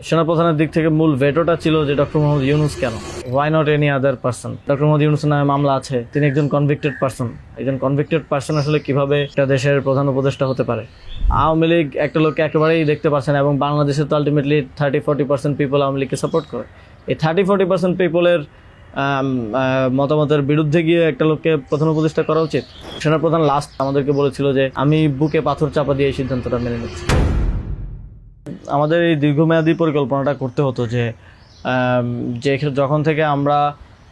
সেনাপ্রধানের দিক থেকে মূল ভেটোটা ছিল যে ডক্টর মোহাম্মদ ইউনূস কেন, why not any other person. Doctor Mohammad ইউনূসের নামে মামলা আছে, তিনি একজন কনভিক্টেড পারসন। একজন কনভিক্টেড পারসন আসলে কিভাবে একটা দেশের প্রধান উপদেষ্টা হতে পারে? আওয়ামী লীগ একটা লোককে একেবারেই দেখতে পারছে না, এবং বাংলাদেশে তো আলটিমেটলি 30-40% পিপল আওয়ামী লীগকে সাপোর্ট করে। এই 30-40% পিপলের মতামতের বিরুদ্ধে গিয়ে একটা লোককে প্রধান উপদেষ্টা করা উচিত? সেনাপ্রধান লাস্ট আমাদেরকে বলেছিল যে আমি বুকে পাথর চাপা দিয়ে এই সিদ্ধান্তটা মেনে নিচ্ছি। আমাদের এই দীর্ঘমেয়াদী পরিকল্পনাটা করতে হতো যে যখন থেকে আমরা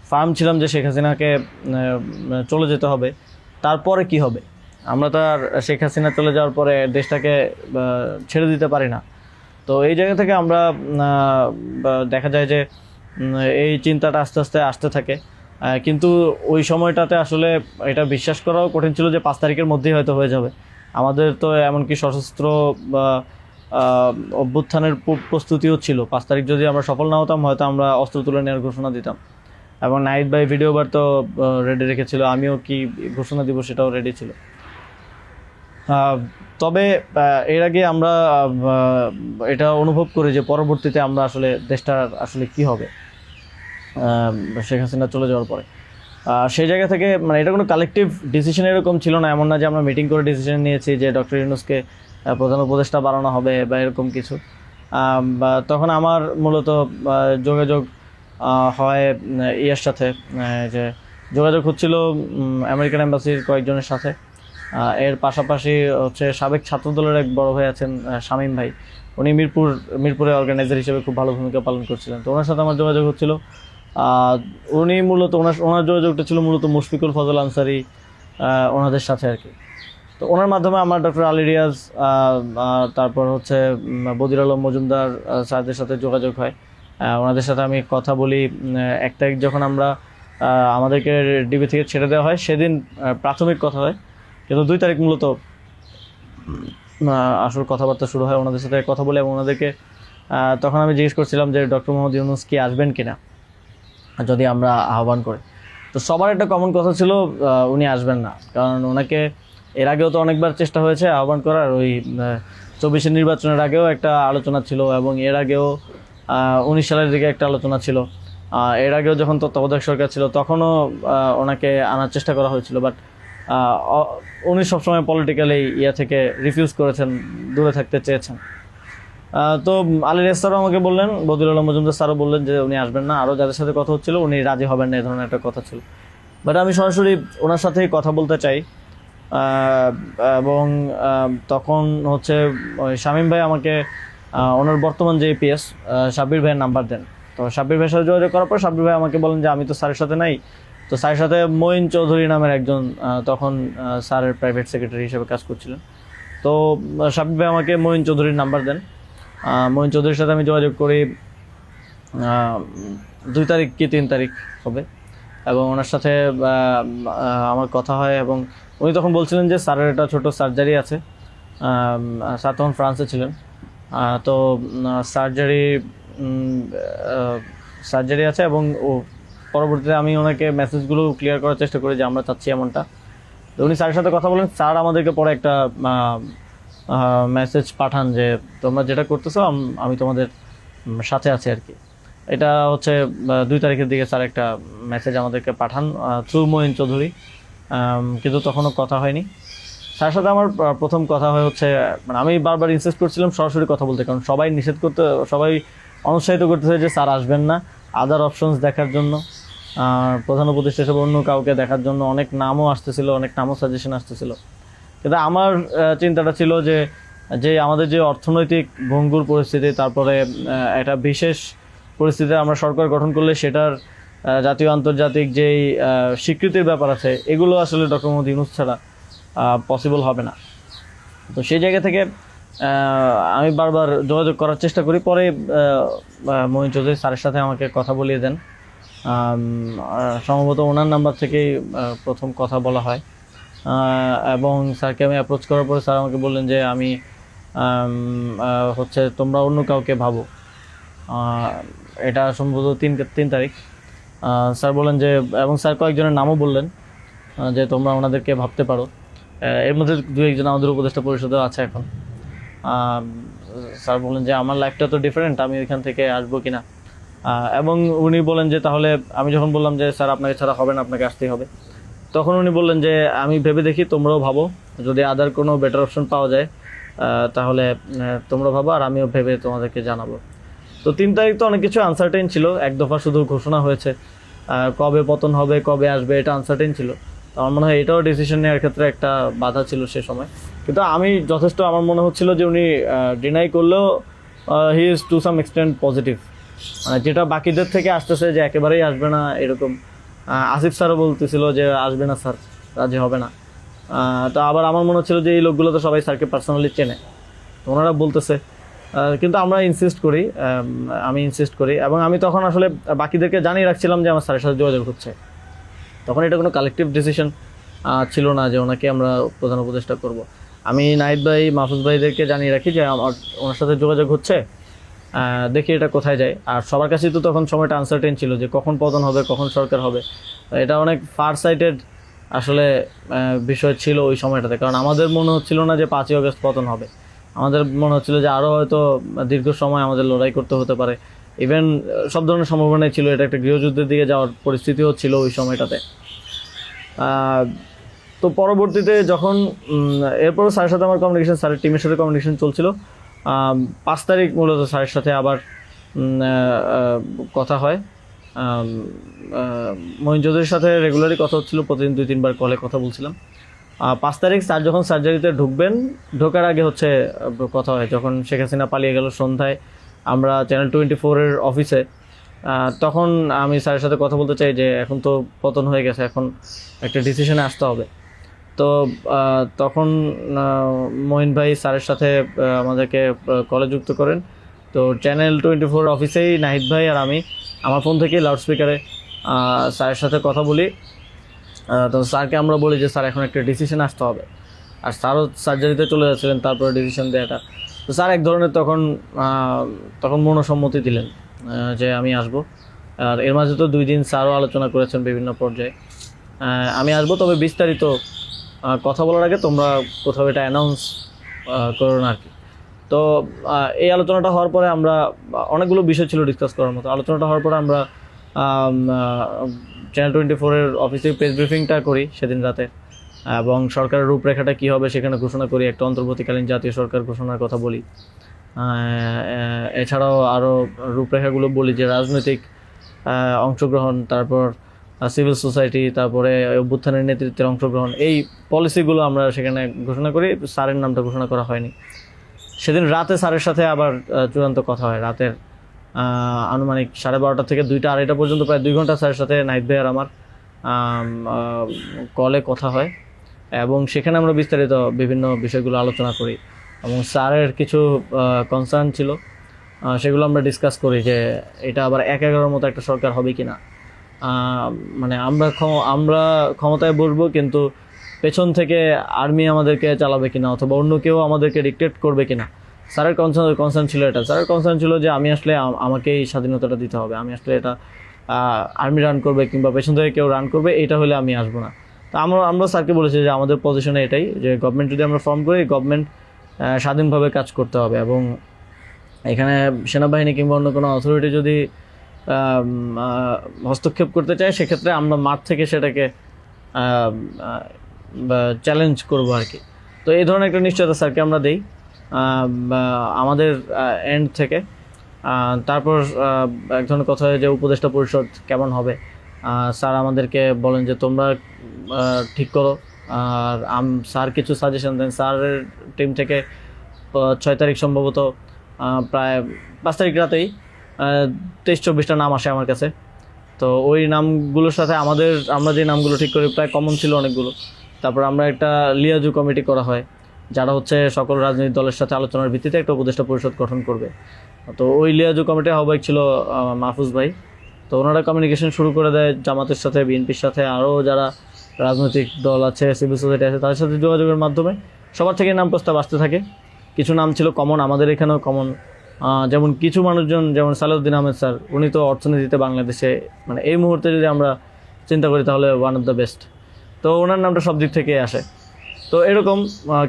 ফার্ম ছিলাম যে শেখ হাসিনাকে চলে যেতে হবে, তারপরে কি হবে? আমরা তো আর শেখ হাসিনা চলে যাওয়ার পরে দেশটাকে ছেড়ে দিতে পারি না। তো এই জায়গা থেকে আমরা দেখা যায় যে এই চিন্তাটা আস্তে আস্তে আসতে থাকে, কিন্তু ওই সময়টাতে আসলে এটা বিশ্বাস করাও কঠিন ছিল যে 5 তারিখের মধ্যেই হয়তো হয়ে যাবে। আমাদের তো এমনকি সশস্ত্র অভ্যুত্থানের প্রস্তুতিও ছিল। 5 তারিখ যদি আমরা সফল না হতাম, হয়তো আমরা অস্ত্র তুলে নেওয়ার ঘোষণা দিতাম, এবং নাহিদ ভাই ভিডিও বার তো রেডি রেখেছিল, আমিও কি ঘোষণা দিব সেটাও রেডি ছিল। তবে এর আগে আমরা এটা অনুভব করি যে পরবর্তীতে আমরা আসলে দেশটার আসলে কি হবে শেখ হাসিনা চলে যাওয়ার পরে। সেই জায়গা থেকে মানে এটা কোনো কালেকটিভ ডিসিশন এরকম ছিল না, এমন না যে আমরা মিটিং করে ডিসিশন নিয়েছি যে ডক্টর ইউনূসকে প্রধান উপদেষ্টা বানানো হবে বা এরকম কিছু। তখন আমার মূলত যোগাযোগ হয় ইয়ের সাথে, যে যোগাযোগ হচ্ছিল আমেরিকান এম্বাসির কয়েকজনের সাথে। এর পাশাপাশি হচ্ছে সাবেক ছাত্রদলের এক বড় ভাই আছেন শামীম ভাই, উনি মিরপুরে অর্গানাইজার হিসেবে খুব ভালো ভূমিকা পালন করছিলেন। তো ওনার সাথে আমার যোগাযোগ হচ্ছিল। উনি মূলত ওনার যোগাযোগটা ছিল মূলত মুশফিকুল ফজল আনসারি ওনাদের সাথে আর কি। তো ওনার মাধ্যমে আমার ডক্টর আলী রিয়াজ, তারপর হচ্ছে বদির আলম মজুমদার স্যারদের সাথে যোগাযোগ হয়। ওনাদের সাথে আমি কথা বলি। 1 তারিখ যখন আমরা আমাদেরকে ডিবি থেকে ছেড়ে দেওয়া হয়, সেদিন প্রাথমিক কথা হয়, কিন্তু 2 তারিখ মূলত আসল কথাবার্তা শুরু হয়। ওনাদের সাথে কথা বলে এবং ওনাদেরকে তখন আমি জিজ্ঞেস করছিলাম যে ডক্টর মোহাম্মদ ইউনূস কি আসবেন কিনা যদি আমরা আহ্বান করি। তো সবার একটা কমন কথা ছিল উনি আসবেন না, কারণ ওনাকে এর আগেও তো অনেকবার চেষ্টা হয়েছে আহ্বান করার। ওই 24-এর নির্বাচনের আগেও একটা আলোচনা ছিল, এবং এর আগেও 19 সালের দিকে একটা আলোচনা ছিল। এর আগেও যখন তত্ত্বাবধায়ক সরকার ছিল তখনও ওনাকে আনার চেষ্টা করা হয়েছিল, বাট উনি সবসময় পলিটিক্যালি থেকে রিফিউজ করেছেন, দূরে থাকতে চেয়েছেন। তো আলী রিয়াজ স্যারও আমাকে বললেন, বদির আলম মজুমদার স্যারও বললেন যে উনি আসবেন না। আরও যাদের সাথে কথা হচ্ছিল উনি রাজি হবেন না, এই ধরনের একটা কথা ছিল। বাট আমি সরাসরি ওনার সাথেই কথা বলতে চাই, এবং তখন হচ্ছে শামীম ভাই আমাকে ওনার বর্তমান যে এপিএস সাব্বির ভাইয়ের নাম্বার দেন। তো সাব্বির ভাইয়ের সাথে যোগাযোগ করার পর সাব্বির ভাই আমাকে বলেন যে আমি তো স্যারের সাথে নাই। তো স্যারের সাথে মঈন চৌধুরী নামের একজন তখন স্যারের প্রাইভেট সেক্রেটারি হিসেবে কাজ করছিলেন। তো সাব্বির ভাই আমাকে মঈন চৌধুরীর নাম্বার দেন। মঈন চৌধুরীর সাথে আমি যোগাযোগ করি 2 তারিখ কি 3 তারিখ হবে, এবং ওনার সাথে আমার কথা হয়। এবং উনি তখন বলছিলেন যে স্যারের একটা ছোটো সার্জারি আছে। স্যার তখন ফ্রান্সে ছিলেন। তো সার্জারি আছে, এবং পরবর্তীতে আমি ওনাকে মেসেজগুলো ক্লিয়ার করার চেষ্টা করি যে আমরা চাচ্ছি এমনটা। তো উনি স্যারের সাথে কথা বলেন। স্যার আমাদেরকে পরে একটা মেসেজ পাঠান যে তোমরা যেটা করতেছো আমি তোমাদের সাথে আছি আর কি। এটা হচ্ছে 2 তারিখের দিকে স্যার একটা মেসেজ আমাদেরকে পাঠান থ্রু মঈন চৌধুরী, কিন্তু তখনও কথা হয়নি। স্যারের সাথে আমার প্রথম কথা হচ্ছে, মানে আমি বারবার ইনসিস্ট করছিলাম সরাসরি কথা বলতে, কারণ সবাই অনুৎসাহিত করতেছে যে স্যার আসবেন না, আদার অপশনস দেখার জন্য, প্রধান উপদেষ্টা হিসেবে অন্য কাউকে দেখার জন্য অনেক নামও আসতেছিল, অনেক নামও সাজেশন আসতেছিল। কিন্তু আমার চিন্তাটা ছিল যে আমাদের যে অর্থনৈতিক ভঙ্গুর পরিস্থিতি, তারপরে একটা বিশেষ পরিস্থিতিতে আমরা সরকার গঠন করলে সেটার জাতীয় আন্তর্জাতিক যেই স্বীকৃতির ব্যাপার আছে, এগুলো আসলে ডক্টর মোহাম্মদ ইউনূস ছাড়া পসিবল হবে না। তো সেই জায়গা থেকে আমি বারবার যোগাযোগ করার চেষ্টা করি। পরে মঈন চৌধুরী স্যারের সাথে আমাকে কথা বলিয়ে দেন। সম্ভবত ওনার নাম্বার থেকেই প্রথম কথা বলা হয়, এবং স্যারকে আমি অ্যাপ্রোচ করার পরে স্যার আমাকে বললেন যে আমি হচ্ছে তোমরা অন্য কাউকে ভাবো। এটা সম্ভবত 3 তারিখ। স্যার বললেন যে, এবং স্যার কয়েকজনের নামও বললেন যে তোমরা ওনাদেরকে ভাবতে পারো। এর মধ্যে 2-1 জন আমাদের উপদেষ্টা পরিষদেও আছে এখন। স্যার বলেন যে আমার লাইফটা তো ডিফারেন্ট, আমি ওইখান থেকে আসবো কিনা। এবং উনি বলেন যে তাহলে, আমি যখন বললাম যে স্যার আপনাকে ছাড়া হবে না, আপনাকে আসতেই হবে, তখন উনি বললেন যে আমি ভেবে দেখি, তোমরাও ভাবো, যদি আদার কোনো বেটার অপশন পাওয়া যায় তাহলে তোমরা ভাবো, আর আমিও ভেবে তোমাদেরকে জানাবো। তো 3 তারিখ তো অনেক কিছু আনসার্টেন ছিল, এক দফা শুধু ঘোষণা হয়েছে, কবে পতন হবে, কবে আসবে, এটা আনসার্টেন ছিল। তো আমার মনে হয় এটাও ডিসিশন নেওয়ার ক্ষেত্রে একটা বাধা ছিল সে সময়। কিন্তু আমি যথেষ্ট, আমার মনে হচ্ছিল যে উনি ডিনাই করলেও he is to some extent positive, মানে যেটা বাকিদের থেকে আসতেছে যে একেবারেই আসবে না এরকম। আসিফ স্যারও বলতেছিল যে আসবে না স্যার, রাজি হবে না। তো আবার আমার মনে হচ্ছিল যে এই লোকগুলো তো সবাই স্যারকে পার্সোনালি চেনে, তো ওনারা বলতেছে, কিন্তু আমরা ইনসিস্ট করি, আমি ইনসিস্ট করি, এবং আমি তখন আসলে বাকিদেরকে জানিয়ে রাখছিলাম যে আমার স্যারের সাথে যোগাযোগ হচ্ছে। তখন এটা কোনো কালেকটিভ ডিসিশন ছিল না যে ওনাকে আমরা প্রধান উপদেষ্টা করব। আমি নাহিদ ভাই, মাহফুজ ভাইদেরকে জানিয়ে রাখি যে আমার ওনার সাথে যোগাযোগ হচ্ছে, দেখি এটা কোথায় যায়। আর সবার কাছেই তো তখন সময়টা আনসার্টেন ছিল যে কখন পতন হবে, কখন সরকার হবে। এটা অনেক ফার সাইটেড আসলে বিষয় ছিল ওই সময়টাতে, কারণ আমাদের মনে হচ্ছিল না যে 5ই আগস্ট পতন হবে, আমাদের মনে হচ্ছিল যে আরও হয়তো দীর্ঘ সময় আমাদের লড়াই করতে হতে পারে। ইভেন সব ধরনের সম্ভাবনাই ছিল, এটা একটা গৃহযুদ্ধের দিকে যাওয়ার পরিস্থিতিও ছিল ওই সময়টাতে। তো পরবর্তীতে যখন এরপরও স্যারের সাথে আমার কমিউনিকেশন, স্যারের টিমের সাথে কমিউনিকেশন চলছিল। 5 তারিখ মূলত স্যারের সাথে আবার কথা হয়। মঈন চৌধুরীর সাথে রেগুলারই কথা হচ্ছিল, প্রতিদিন 2-3 বার কলে কথা বলছিলাম। 5 তারিখ স্যার যখন সার্জারিতে ঢুকবেন, ঢোকার আগে হচ্ছে কথা হয়, যখন শেখ হাসিনা পালিয়ে গেল সন্ধ্যায়, আমরা চ্যানেল 24-এর অফিসে, তখন আমি স্যারের সাথে কথা বলতে চাই যে এখন তো পতন হয়ে গেছে, এখন একটা ডিসিশনে আসতে হবে। তো তখন মঈন ভাই স্যারের সাথে আমাদেরকে কলে যুক্ত করেন। তো চ্যানেল 24 অফিসেই নাহিদ ভাই আর আমি আমার ফোন থেকে লাউডস্পিকারে স্যারের সাথে কথা বলি। তো স্যারকে আমরা বলি যে স্যার এখন একটা ডিসিশন আসতে হবে, আর স্যারও সার্জারিতে চলে যাচ্ছিলেন তারপরে ডিসিশন দেওয়াটা। তো স্যার এক ধরনের তখন মনসম্মতি দিলেন যে আমি আসব। আর এর মাঝে তো 2 দিন স্যারও আলোচনা করেছেন বিভিন্ন পর্যায়ে, আমি আসবো, তবে বিস্তারিত কথা বলার আগে তোমরা কোথাও এটা অ্যানাউন্স করো না আর কি। তো এই আলোচনাটা হওয়ার পরে আমরা, অনেকগুলো বিষয় ছিল ডিসকাস করার মতো, আলোচনাটা হওয়ার পরে আমরা চ্যানেল 24-এর অফিসে প্রেস ব্রিফিংটা করি সেদিন রাতে, এবং সরকারের রূপরেখাটা কী হবে সেখানে ঘোষণা করি, একটা অন্তর্বর্তীকালীন জাতীয় সরকার ঘোষণার কথা বলি। এছাড়াও আরও রূপরেখাগুলো বলি যে রাজনৈতিক অংশগ্রহণ, তারপর সিভিল সোসাইটি, তারপরে অভ্যুত্থানের নেতৃত্বের অংশগ্রহণ, এই পলিসিগুলো আমরা সেখানে ঘোষণা করি। স্যারের নামটা ঘোষণা করা হয়নি। সেদিন রাতে স্যারের সাথে আবার চূড়ান্ত কথা হয়, রাতের আনুমানিক 12:30 থেকে 2টা-2:30 পর্যন্ত প্রায় 2 ঘন্টা স্যারের সাথে নাহিদ ভাই আর আমার কলে কথা হয়, এবং সেখানে আমরা বিস্তারিত বিভিন্ন বিষয়গুলো আলোচনা করি, এবং স্যারের কিছু কনসার্ন ছিল সেগুলো আমরা ডিসকাস করি যে এটা আবার 1-11 মতো একটা সরকার হবে কি না, মানে আমরা ক্ষমতায় বসবো কিন্তু পেছন থেকে আর্মি আমাদেরকে চালাবে কিনা, অথবা অন্য কেউ আমাদেরকে ডিক্টেট করবে কিনা। স্যারের কনসার্ন ছিল এটা। স্যারের কনসার্ন ছিল যে আমি আসলে আমাকেই স্বাধীনতাটা দিতে হবে, আমি আসলে এটা আর্মি রান করবে কিংবা পেছন থেকে কেউ রান করবে, এটা হলে আমি আসবো না। তো আমরা স্যারকে বলেছি যে আমাদের পজিশনে এটাই, যে গভর্নমেন্ট যদি আমরা ফর্ম করি, গভর্নমেন্ট স্বাধীনভাবে কাজ করতে হবে, এবং এখানে সেনাবাহিনী কিংবা অন্য কোনো অথরিটি যদি হস্তক্ষেপ করতে চায়, সেক্ষেত্রে আমরা মাঠ থেকে সেটাকে চ্যালেঞ্জ করবো আর কি। তো এই ধরনের একটা নিশ্চয়তা স্যারকে আমরা দিই আমাদের এন্ড থেকে। তারপর এক ধরনের কথা হয় যে উপদেষ্টা পরিষদ কেমন হবে, স্যার আমাদেরকে বলেন যে তোমরা ঠিক করো, আর স্যার কিছু সাজেশন দেন। স্যারের টিম থেকে 6 তারিখ সম্ভবত প্রায় 5 তারিখ রাতেই 23-24টা নাম আসে আমার কাছে। তো ওই নামগুলোর সাথে আমরা যে নামগুলো ঠিক করি প্রায় কমন ছিল অনেকগুলো। তারপর আমরা একটা লিয়াজু কমিটি করা হয়, যারা হচ্ছে সকল রাজনৈতিক দলের সাথে আলোচনার ভিত্তিতে একটা উপদেষ্টা পরিষদ গঠন করবে। তো ওই লিয়াজু কমিটির আহ্বায়ক ছিল মাহফুজ ভাই। তো ওনারা কমিউনিকেশন শুরু করে দেয় জামাতের সাথে, বিএনপির সাথে, আরও যারা রাজনৈতিক দল আছে, সিভিল সোসাইটি আছে, তাদের সাথে যোগাযোগের মাধ্যমে সবার থেকে নাম প্রস্তাব আসতে থাকে। কিছু নাম ছিল কমন, আমাদের এখানেও কমন, যেমন কিছু মানুষজন, যেমন সালাউদ্দিন আহমেদ স্যার, উনি তো অর্থনীতিতে বাংলাদেশে মানে এই মুহূর্তে যদি আমরা চিন্তা করি তাহলে ওয়ান অফ দ্য বেস্ট। তো ওনার নামটা সব দিক থেকে আসে। তো এরকম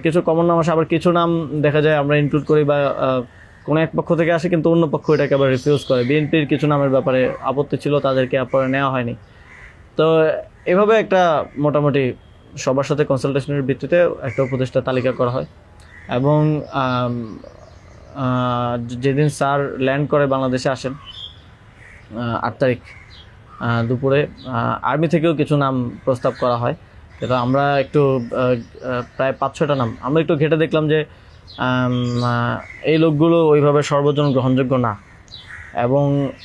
কিছু কমন নাম আসে, আবার কিছু নাম দেখা যায় আমরা ইনক্লুড করি বা কোনো এক পক্ষ থেকে আসে, কিন্তু অন্য পক্ষ এটাকে আবার রিফিউজ করে। বিএনপির কিছু নামের ব্যাপারে আপত্তি ছিল, তাদেরকে পরে নেওয়া হয়নি। তো এভাবে একটা মোটামুটি সবার সাথে কনসালটেশনের ভিত্তিতে একটা উপদেষ্টা তালিকা করা হয়। এবং যেদিন স্যার ল্যান্ড করে বাংলাদেশে আসেন 8 তারিখ দুপুরে, আর্মি থেকেও কিছু নাম প্রস্তাব করা হয়। কিন্তু আমরা একটু প্রায় 5-6টা নাম আমরা একটু ঘেটে দেখলাম যে এই লোকগুলো ওইভাবে সর্বজন গ্রহণযোগ্য না। এবং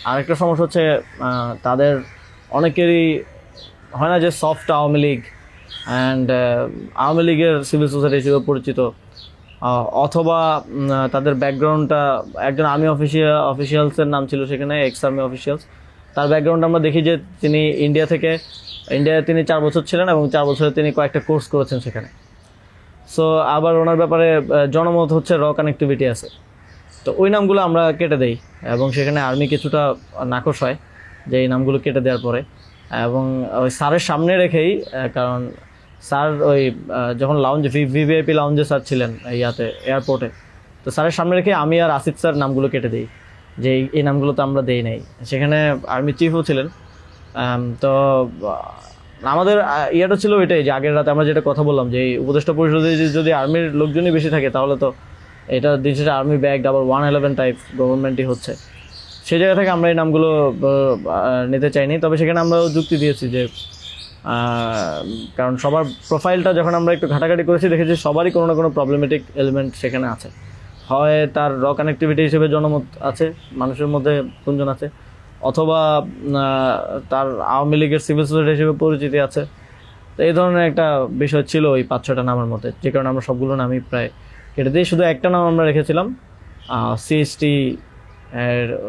আরেকটা সমস্যা হচ্ছে তাদের অনেকেরই হয় না যে সফট আওয়ামী লীগ অ্যান্ড আওয়ামী লীগের সিভিল সোসাইটি হিসেবে পরিচিত, অথবা তাদের ব্যাকগ্রাউন্ডটা একজন আর্মি অফিসিয়ালসের নাম ছিল সেখানে, এক্স আর্মি অফিসিয়ালস। তার ব্যাকগ্রাউন্ড আমরা দেখি যে তিনি ইন্ডিয়ায় তিনি 4 বছর ছিলেন এবং 4 বছরে তিনি কয়েকটা কোর্স করেছেন সেখানে। সো আবার ওনার ব্যাপারে জনমত হচ্ছে র কানেক্টিভিটি আছে। তো ওই নামগুলো আমরা কেটে দেই এবং সেখানে আর্মি কিছুটা নাকশ হয় যে এই নামগুলো কেটে দেওয়ার পরে। এবং ওই স্যারের সামনে রেখেই, কারণ স্যার ওই যখন লাউঞ্জ ভিভিআইপি লাউঞ্জে স্যার ছিলেন এয়ারপোর্টে, তো স্যারের সামনে রেখে আমি আর আসিফ স্যার নামগুলো কেটে দিই যে এই নামগুলো তো আমরা দেই নাই। সেখানে আর্মি চিফও ছিলেন। তো আমাদের ইয়েটা ছিল এটাই যে আগের রাতে আমরা যেটা কথা বললাম যে এই উপদেষ্টা পরিষদে যদি আর্মির লোকজনই বেশি থাকে তাহলে তো এটা দিন শেষে আর্মি ব্যাগড আবার 111 টাইপ গভর্নমেন্টই হচ্ছে। সেই জায়গা থেকে আমরা এই নামগুলো নিতে চাইনি। তবে সেখানে আমরাও যুক্তি দিয়েছি যে কারণ সবার প্রোফাইলটা যখন আমরা একটু ঘাটাঘাটি করেছি দেখেছি সবারই কোনো না কোনো প্রবলেমেটিক এলিমেন্ট সেখানে আছে। হয় তার র কানেক্টিভিটি হিসেবে জনমত আছে, মানুষের মধ্যে গুঞ্জন আছে, অথবা তার আওয়ামী লীগের সিভিল সোসাইটি হিসেবে পরিচিতি আছে। তো এই ধরনের একটা বিষয় ছিল ওই 5-6টা নামের মধ্যে, যে কারণে আমরা সবগুলো নামই প্রায় কেটে দিই। শুধু একটা নাম আমরা রেখেছিলাম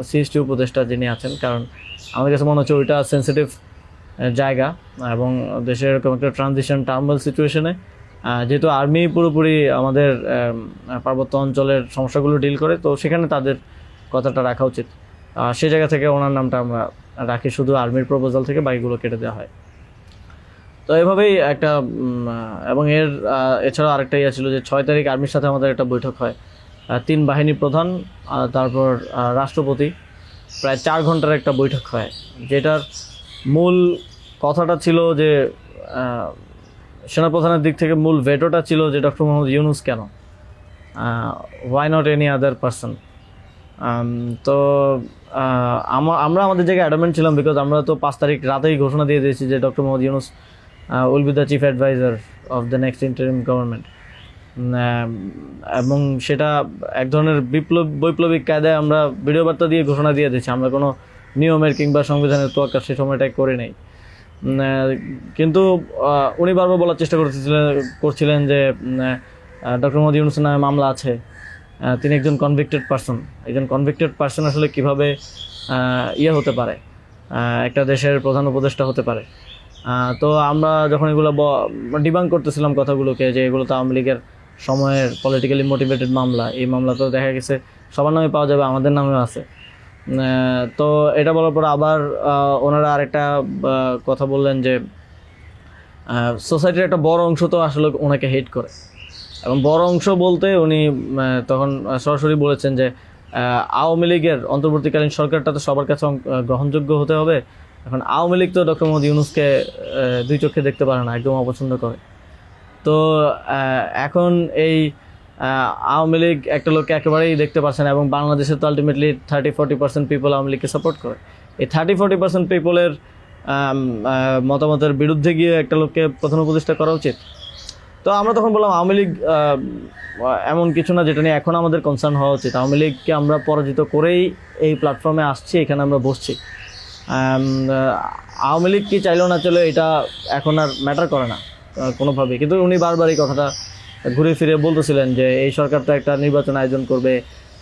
সিএসটি উপদেষ্টা যিনি আছেন, কারণ আমাদের কাছে মনে হচ্ছে ওইটা সেন্সিটিভ জায়গা এবং দেশের এরকম একটা ট্রানজিশন টার্মাল সিচুয়েশনে যেহেতু আর্মি পুরোপুরি আমাদের পার্বত্য অঞ্চলের সমস্যাগুলো ডিল করে, তো সেখানে তাদের কথাটা রাখা উচিত। সেই জায়গা থেকে ওনার নামটা আমরা রাখি, শুধু আর্মির প্রপোজাল থেকে বাকিগুলো কেটে দেওয়া হয়। তো এভাবেই একটা এবং এছাড়াও আরেকটা ইয়ে ছিল যে 6 তারিখ আর্মির সাথে আমাদের একটা বৈঠক হয়, 3 বাহিনী প্রধান তারপর রাষ্ট্রপতি, প্রায় 4 ঘন্টার একটা বৈঠক হয়। যেটার মূল কথাটা ছিল যে সেনাপ্রধানের দিক থেকে মূল ভেটোটা ছিল যে ডক্টর মোহাম্মদ ইউনূস কেন, why not any other person. তো আমরা আমাদের জায়গায় অ্যাডামেন্ট ছিলাম, বিকজ আমরা তো 5 তারিখ রাতেই ঘোষণা দিয়ে দিয়েছি যে doctor Mohammad Yunus will be the chief adviser of the next interim government. এবং সেটা এক ধরনের বৈপ্লবিক কায়দায় আমরা ভিডিও বার্তা দিয়ে ঘোষণা দিয়ে দিয়েছি, আমরা কোনো নিয়মের কিংবা সংবিধানের তোয়াক্কা সে সময়টাই করে নেই। কিন্তু উনি বারবার বলার চেষ্টা করছিলেন যে ডক্টর মোহাম্মদ ইউনূসের নামে মামলা আছে, তিনি একজন কনভিক্টেড পারসন। একজন কনভিক্টেড পারসন আসলে কীভাবে হতে পারে, একটা দেশের প্রধান উপদেষ্টা হতে পারে। তো আমরা যখন এগুলো ডিবাঙ্ক করতেছিলাম কথাগুলোকে যে এগুলো তো আওয়ামী লীগের সময়ের পলিটিক্যালি মোটিভেটেড মামলা, এই মামলা তো দেখা গেছে সবার নামে পাওয়া যাবে, আমাদের নামেও আছে। তো এটা বলার পর আবার ওনারা আরেকটা কথা বললেন যে সোসাইটির একটা বড় অংশ তো আসলে ওনাকে হেট করে, এবং বড় অংশ বলতে উনি তখন সরাসরি বলেছেন যে আওয়ামী লীগের অন্তর্বর্তীকালীন সরকারটা তো সবার কাছে গ্রহণযোগ্য হতে হবে। এখন আওয়ামী লীগ তো ডক্টর মোহাম্মদ ইউনূসকে 2 চোখে দেখতে পারে না, একদম অপছন্দ করে। তো এখন এই আওয়ামী লীগ একটা লোককে একেবারেই দেখতে পারছে না, এবং বাংলাদেশে তো আলটিমেটলি 30-40% পিপল আওয়ামী লীগকে সাপোর্ট করে। এই 30-40% পিপলের মতামতের বিরুদ্ধে গিয়ে একটা লোককে প্রধান উপদেষ্টা করা উচিত। তো আমরা তখন বললাম আওয়ামী লীগ এমন কিছু না যেটা নিয়ে এখন আমাদের কনসার্ন হওয়া উচিত। আওয়ামী লীগকে আমরা পরাজিত করেই এই প্ল্যাটফর্মে আসছি, এখানে আমরা বসছি। আওয়ামী লীগ কি চাইলেও না চলে এটা এখন আর ম্যাটার করে না কোনোভাবেই। কিন্তু উনি বারবার এই কথাটা ঘুরে ফিরে বলতেছিলেন যে এই সরকার তো একটা নির্বাচন আয়োজন করবে,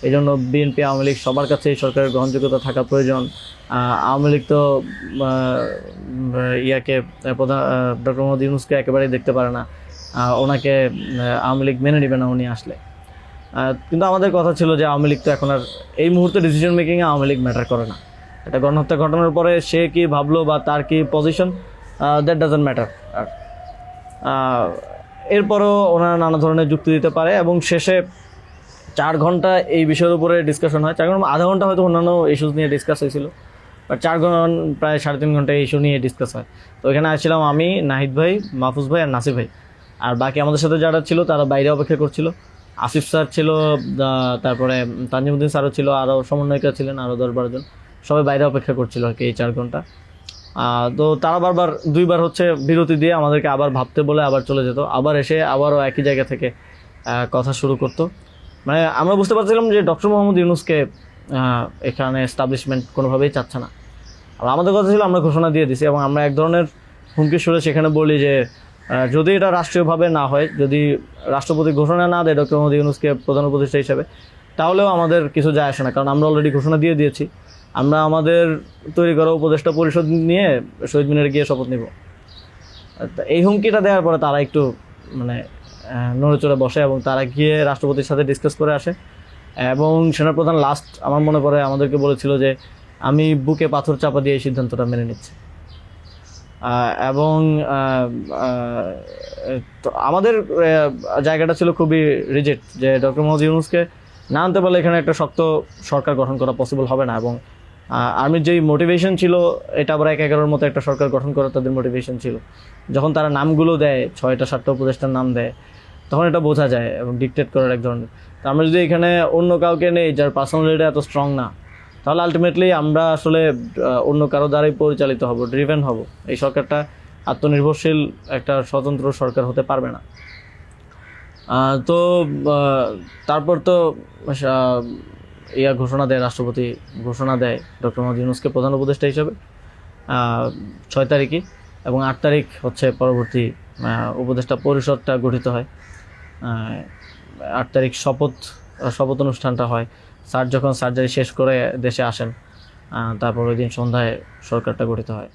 এই জন্য বিএনপি আওয়ামী লীগ সবার কাছে এই সরকারের গ্রহণযোগ্যতা থাকা প্রয়োজন। আওয়ামী লীগ তো ডক্টর মোহাম্মদ ইউনূসকে একেবারেই দেখতে পারে না, ওনাকে আওয়ামী লীগ মেনে নেবে না উনি আসলে। কিন্তু আমাদের কথা ছিল যে আওয়ামী লীগ তো এখন আর এই মুহূর্তে ডিসিশন মেকিংয়ে আওয়ামী লীগ ম্যাটার করে না। একটা গণহত্যা ঘটনার পরে সে কি ভাবলো বা তার কি পজিশন, দ্যাট ডাজন্ট ম্যাটার। এরপরও ওনারা নানা ধরনের যুক্তি দিতে পারে, এবং শেষে 4 ঘন্টা এই বিষয়ের উপরে ডিসকাশন হয়। 4 ঘন্টা, আধা ঘন্টা হয়তো অন্যান্য ইস্যুস নিয়ে ডিসকাস হয়েছিল, বাট 4 ঘন্টা প্রায় 3.5 ঘন্টা এই ইস্যু নিয়ে ডিসকাস হয়। তো এখানে আসছিলাম আমি, নাহিদ ভাই, মাহফুজ ভাই আর নাসির ভাই। আর বাকি আমাদের সাথে যারা ছিল তারা বাইরে অপেক্ষা করছিল। আসিফ স্যার ছিল, তারপরে তানজিমুদ্দিন স্যারও ছিল, আরও সমন্বয়িকা ছিলেন আরও 10-12 জন, সবাই বাইরে অপেক্ষা করছিল আর কি এই 4 ঘন্টা। তো তারা বারবার 2বার হচ্ছে বিরতি দিয়ে আমাদেরকে আবার ভাবতে বলে আবার চলে যেত, আবার এসে আবারও একই জায়গা থেকে কথা শুরু করতো। মানে আমরা বুঝতে পারছিলাম যে ডক্টর মোহাম্মদ ইউনূসকে এখানে এস্টাবলিশমেন্ট কোনোভাবেই চাচ্ছে না। আর আমাদের কথা ছিল আমরা ঘোষণা দিয়ে দিছি, এবং আমরা এক ধরনের হুমকির সুরে সেখানে বলি যে যদি এটা রাষ্ট্রীয়ভাবে না হয়, যদি রাষ্ট্রপতি ঘোষণা না দেয় ডক্টর মোহাম্মদ ইউনূসকে প্রধান উপদেষ্টা হিসেবে, তাহলেও আমাদের কিছু যায় আসে না, কারণ আমরা অলরেডি ঘোষণা দিয়ে দিয়েছি। আমরা আমাদের তৈরি করা উপদেষ্টা পরিষদ নিয়ে শহীদ মিনারে গিয়ে শপথ নিব। এই হুমকিটা দেওয়ার পরে তারা একটু মানে নড়েচড়ে বসে, এবং তারা গিয়ে রাষ্ট্রপতির সাথে ডিসকাস করে আসে। এবং সেনাপ্রধান লাস্ট আমার মনে পড়ে আমাদেরকে বলেছিল যে আমি বুকে পাথর চাপা দিয়ে এই সিদ্ধান্তটা মেনে নিচ্ছি। এবং তো আমাদের জায়গাটা ছিল খুবই রিজিড, যে ডক্টর মোহাম্মদ ইউনূসকে না আনতে পারলে এখানে একটা শক্ত সরকার গঠন করা পসিবল হবে না। এবং আর্মির যেই মোটিভেশন ছিল, এটা আবার 1-11-র মতো একটা সরকার গঠন করার তাদের মোটিভেশন ছিল। যখন তারা নামগুলো দেয়, 6টা-7টা উপদেষ্টার নাম দেয়, তখন এটা বোঝা যায় এবং ডিকটেট করার এক ধরনের। তো আমরা যদি এখানে অন্য কাউকে নেই যার পার্সোনালিটি এত স্ট্রং না, তাহলে আলটিমেটলি আমরা আসলে অন্য কারো দ্বারাই পরিচালিত হব, ড্রিভেন হব। এই সরকারটা আত্মনির্ভরশীল একটা স্বতন্ত্র সরকার হতে পারবে না। তো তারপর তো ঘোষণা দেয়, রাষ্ট্রপতি ঘোষণা দেয় ডক্টর মোহাম্মদ ইউনূসকে প্রধান উপদেষ্টা হিসেবে 6 তারিখে, এবং 8 তারিখ হচ্ছে পরবর্তী উপদেষ্টা পরিষদটা গঠিত হয়। 8 তারিখ শপথ অনুষ্ঠানটা হয়। স্যার যখন সার্জারি শেষ করে দেশে আসেন, তারপর ওই দিন সন্ধ্যায় সরকারটা গঠিত হয়।